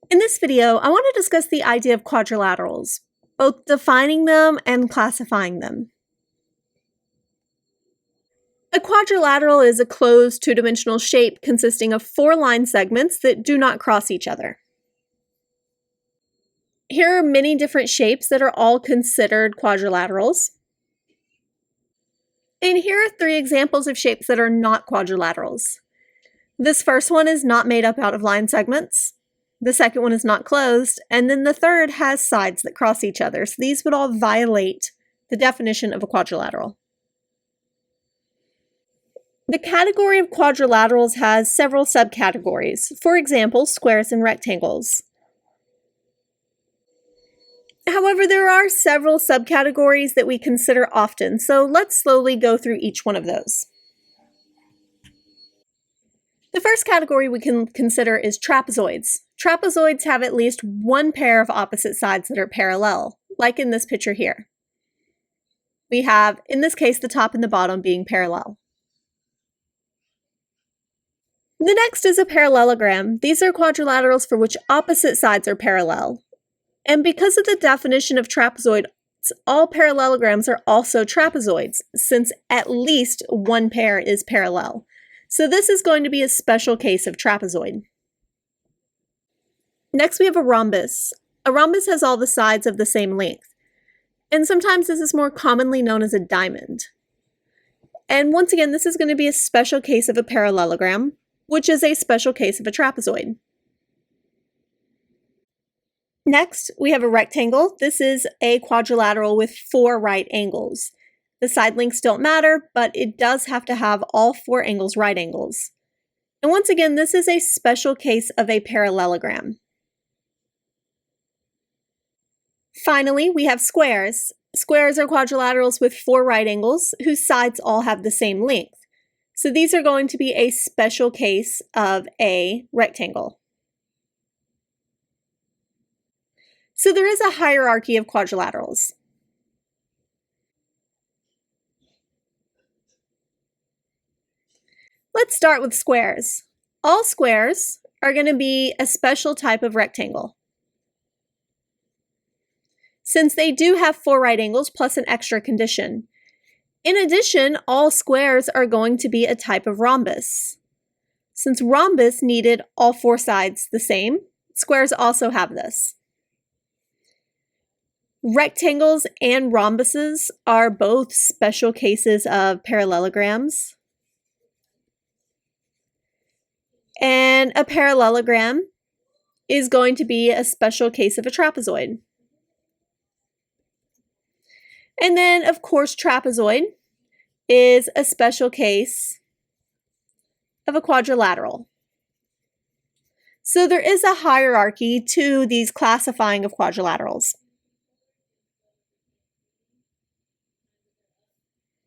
In this video, I want to discuss the idea of quadrilaterals, both defining them and classifying them. A quadrilateral is a closed two-dimensional shape consisting of 4 line segments that do not cross each other. Here are many different shapes that are all considered quadrilaterals. And here are 3 examples of shapes that are not quadrilaterals. This first one is not made up out of line segments. The second one is not closed, and then the third has sides that cross each other. So these would all violate the definition of a quadrilateral. The category of quadrilaterals has several subcategories. For example, squares and rectangles. However, there are several subcategories that we consider often, so let's slowly go through each one of those. The first category we can consider is trapezoids. Trapezoids have at least one pair of opposite sides that are parallel, like in this picture here. We have, in this case, the top and the bottom being parallel. The next is a parallelogram. These are quadrilaterals for which opposite sides are parallel. And because of the definition of trapezoid, all parallelograms are also trapezoids, since at least one pair is parallel. So this is going to be a special case of trapezoid. Next, we have a rhombus. A rhombus has all the sides of the same length. And sometimes this is more commonly known as a diamond. And once again, this is going to be a special case of a parallelogram, which is a special case of a trapezoid. Next, we have a rectangle. This is a quadrilateral with 4 right angles. The side lengths don't matter, but it does have to have all 4 angles right angles. And once again, this is a special case of a parallelogram. Finally, we have squares. Squares are quadrilaterals with 4 right angles whose sides all have the same length. So these are going to be a special case of a rectangle. So there is a hierarchy of quadrilaterals. Let's start with squares. All squares are going to be a special type of rectangle. Since they do have 4 right angles plus an extra condition. In addition, all squares are going to be a type of rhombus. Since rhombus needed all 4 sides the same, squares also have this. Rectangles and rhombuses are both special cases of parallelograms. And a parallelogram is going to be a special case of a trapezoid. And then, of course, trapezoid is a special case of a quadrilateral. So there is a hierarchy to these classifying of quadrilaterals.